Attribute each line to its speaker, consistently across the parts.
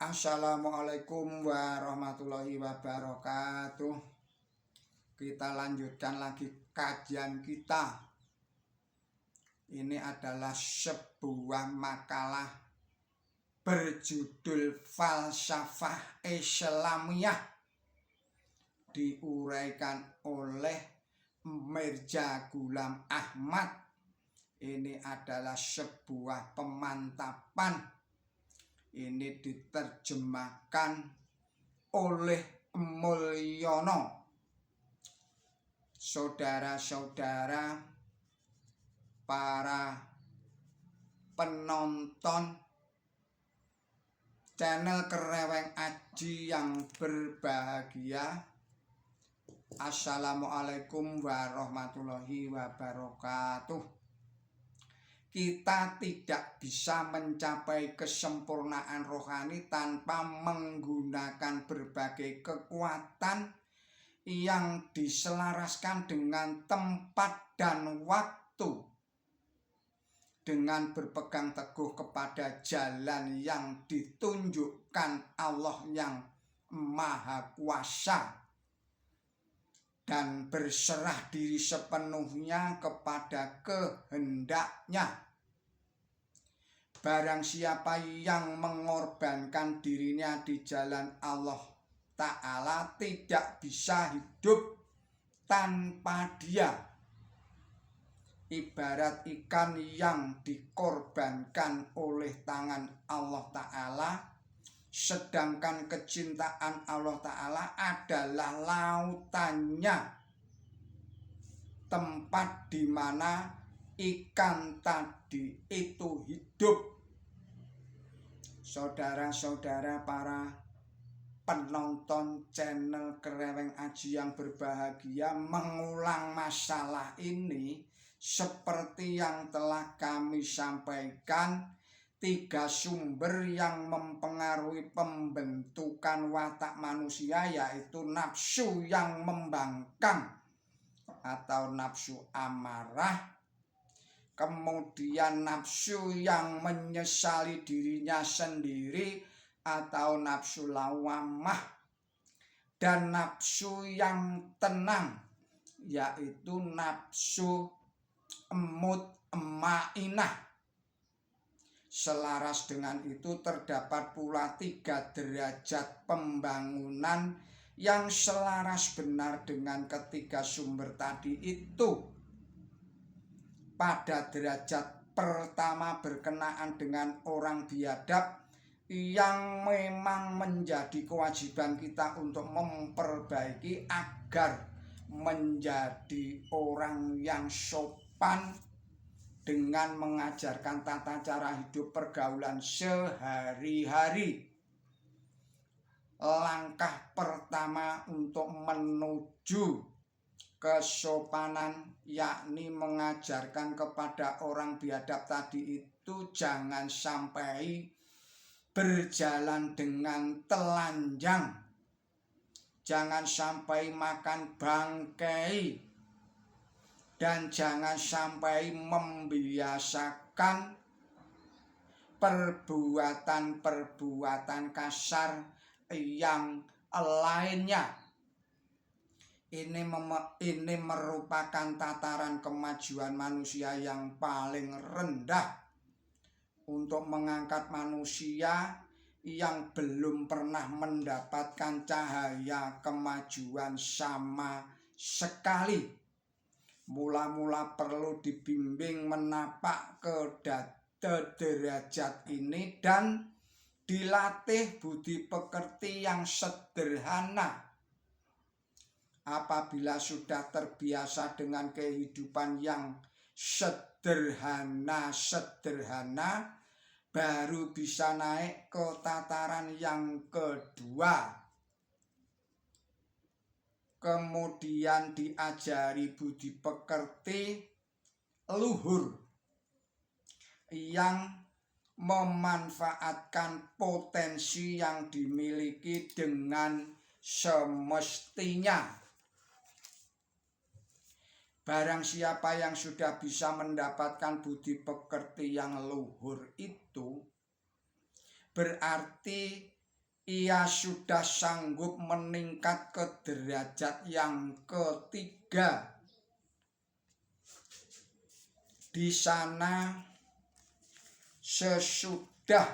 Speaker 1: Assalamualaikum warahmatullahi wabarakatuh. Kita lanjutkan lagi kajian kita. Ini adalah sebuah makalah berjudul Falsafah Islamiyah, diuraikan oleh Mirza Ghulam Ahmad. Ini adalah sebuah pemantapan. Ini diterjemahkan oleh Mulyono. Saudara-saudara, para penonton channel Kereweng Aji yang berbahagia, Assalamualaikum warahmatullahi wabarakatuh. Kita tidak bisa mencapai kesempurnaan rohani tanpa menggunakan berbagai kekuatan yang diselaraskan dengan tempat dan waktu, dengan berpegang teguh kepada jalan yang ditunjukkan Allah yang Maha Kuasa, dan berserah diri sepenuhnya kepada kehendaknya. Barang siapa yang mengorbankan dirinya di jalan Allah Ta'ala tidak bisa hidup tanpa dia. Ibarat ikan yang dikorbankan oleh tangan Allah Ta'ala, sedangkan kecintaan Allah Ta'ala adalah lautannya, tempat di mana ikan tadi itu hidup. Saudara-saudara, para penonton channel Kereweng Aji yang berbahagia, mengulang masalah ini seperti yang telah kami sampaikan. 3 sumber yang mempengaruhi pembentukan watak manusia, yaitu nafsu yang membangkang atau nafsu amarah, kemudian nafsu yang menyesali dirinya sendiri atau nafsu lawamah, dan nafsu yang tenang yaitu nafsu mutmainah. Selaras dengan itu terdapat pula 3 derajat pembangunan yang selaras benar dengan ketiga sumber tadi itu. Pada derajat pertama berkenaan dengan orang biadab, yang memang menjadi kewajiban kita untuk memperbaiki agar menjadi orang yang sopan dengan mengajarkan tata cara hidup pergaulan sehari-hari. Langkah pertama untuk menuju kesopanan, yakni mengajarkan kepada orang biadab tadi itu jangan sampai berjalan dengan telanjang, jangan sampai makan bangkai, dan jangan sampai membiasakan perbuatan-perbuatan kasar yang lainnya. Ini merupakan tataran kemajuan manusia yang paling rendah untuk mengangkat manusia yang belum pernah mendapatkan cahaya kemajuan sama sekali. Mula-mula perlu dibimbing menapak ke derajat ini dan dilatih budi pekerti yang sederhana. Apabila sudah terbiasa dengan kehidupan yang sederhana, baru bisa naik ke tataran yang kedua. Kemudian diajari budi pekerti luhur yang memanfaatkan potensi yang dimiliki dengan semestinya. Barang siapa yang sudah bisa mendapatkan budi pekerti yang luhur itu, berarti ia sudah sanggup meningkat ke derajat yang ketiga. Di sana sesudah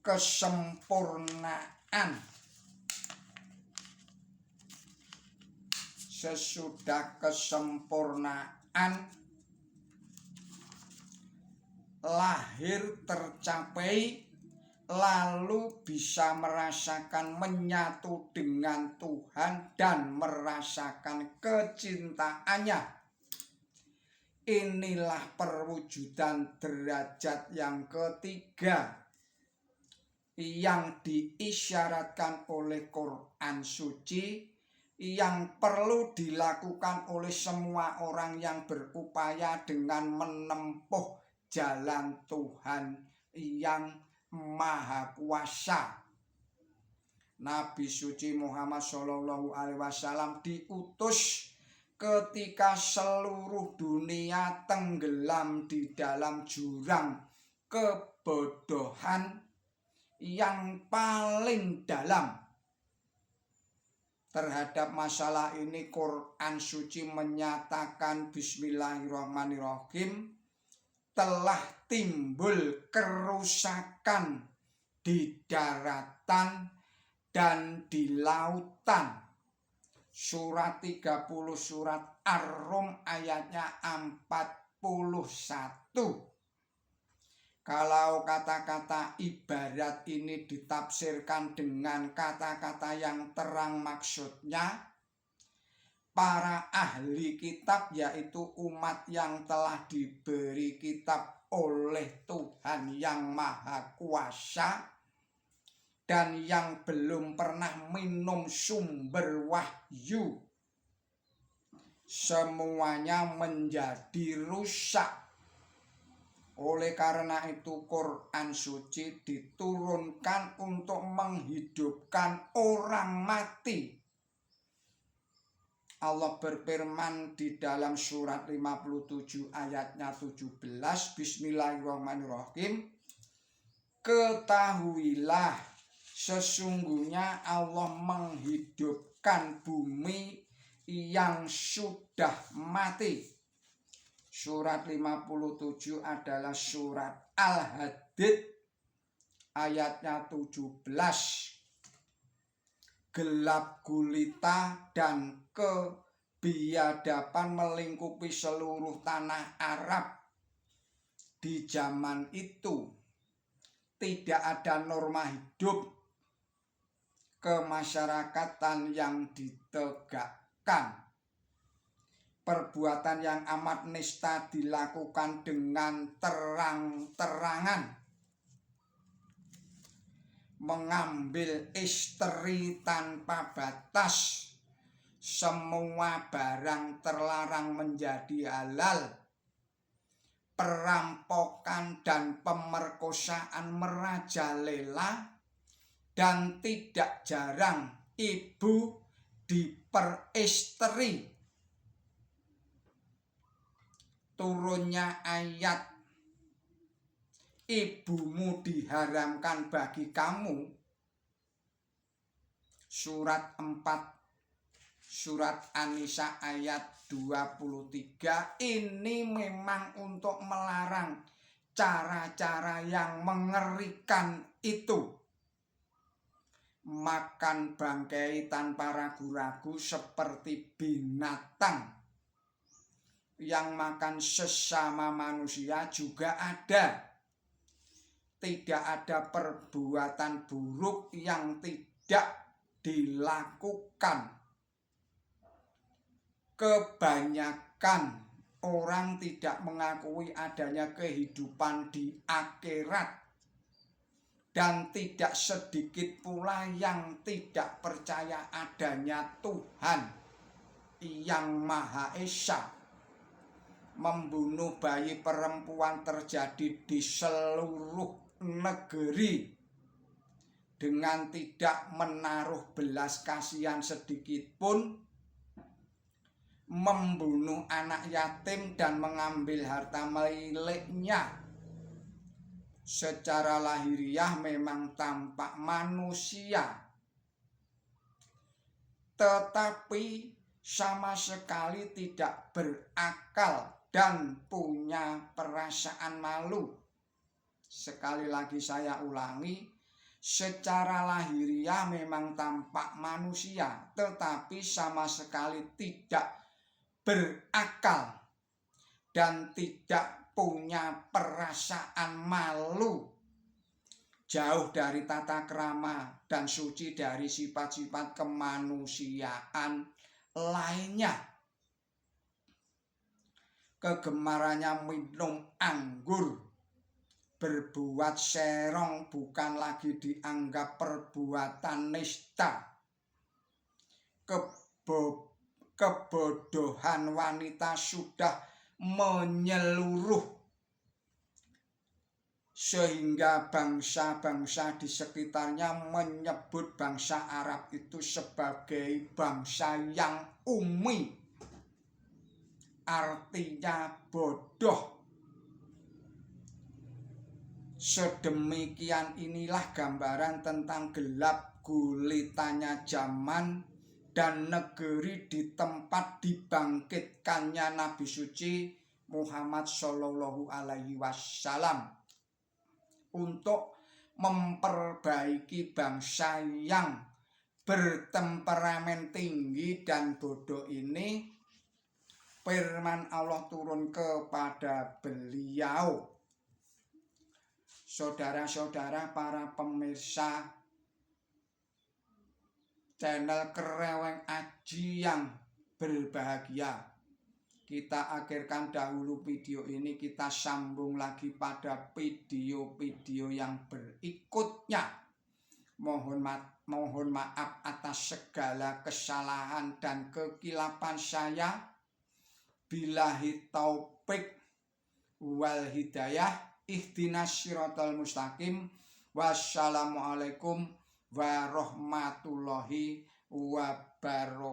Speaker 1: kesempurnaan, lahir tercapai, lalu bisa merasakan menyatu dengan Tuhan dan merasakan kecintaannya. Inilah perwujudan derajat yang ketiga yang diisyaratkan oleh Quran suci, yang perlu dilakukan oleh semua orang yang berupaya dengan menempuh jalan Tuhan yang Maha Kuasa. Nabi suci Muhammad SAW diutus ketika seluruh dunia tenggelam di dalam jurang kebodohan yang paling dalam. Terhadap masalah ini Quran suci menyatakan bismillahirrahmanirrahim, telah timbul kerusakan di daratan dan di lautan. Surat 30 surat Ar-Rum ayatnya 41. Kalau kata-kata ibarat ini ditafsirkan dengan kata-kata yang terang, maksudnya para ahli kitab, yaitu umat yang telah diberi kitab oleh Tuhan yang Maha Kuasa dan yang belum pernah minum sumber wahyu, semuanya menjadi rusak. Oleh karena itu Quran suci diturunkan untuk menghidupkan orang mati. Allah berfirman di dalam surat 57 ayatnya 17, bismillahirrahmanirrahim, ketahuilah sesungguhnya Allah menghidupkan bumi yang sudah mati. Surat 57 adalah surat Al-Hadid ayatnya 17. Gelap gulita dan kebiadaban melingkupi seluruh tanah Arab. Di zaman itu tidak ada norma hidup kemasyarakatan yang ditegakkan. Perbuatan yang amat nista dilakukan dengan terang-terangan. Mengambil istri tanpa batas. Semua barang terlarang menjadi halal. Perampokan dan pemerkosaan merajalela, dan tidak jarang ibu diperistri. Turunnya ayat ibumu diharamkan bagi kamu, surat 4 surat An-Nisa ayat 23, ini memang untuk melarang cara-cara yang mengerikan itu. Makan bangkai tanpa ragu-ragu seperti binatang. Yang makan sesama manusia juga ada. Tidak ada perbuatan buruk yang tidak dilakukan. Kebanyakan orang tidak mengakui adanya kehidupan di akhirat. Dan tidak sedikit pula yang tidak percaya adanya Tuhan yang Maha Esa. Membunuh bayi perempuan terjadi di seluruh negeri dengan tidak menaruh belas kasihan sedikit pun. Membunuh anak yatim dan mengambil harta miliknya. secara lahiriah memang tampak manusia, tetapi sama sekali tidak berakal dan punya perasaan malu. Sekali lagi saya ulangi, secara lahiriah memang tampak manusia, tetapi sama sekali tidak berakal dan tidak punya perasaan malu. Jauh dari tata krama dan suci dari sifat-sifat kemanusiaan lainnya. Kegemarannya minum anggur, berbuat serong bukan lagi dianggap perbuatan nista. Kebodohan wanita sudah menyeluruh sehingga bangsa-bangsa di sekitarnya menyebut bangsa Arab itu sebagai bangsa yang ummi, artinya bodoh. Sedemikian inilah gambaran tentang gelap gulitannya zaman dan negeri di tempat dibangkitkannya Nabi suci Muhammad Shallallahu Alaihi Wasallam untuk memperbaiki bangsa yang bertemperamen tinggi dan bodoh ini. Firman Allah turun kepada beliau. Saudara-saudara para pemirsa channel Kereweng Aji yang berbahagia, kita akhirkan dahulu video ini, kita sambung lagi pada video-video yang berikutnya. Mohon maaf atas segala kesalahan dan kekilapan saya. Billahi taufik wal hidayah. Ihdinas siratal mustaqim. Wassalamualaikum warahmatullahi wabarakatuh.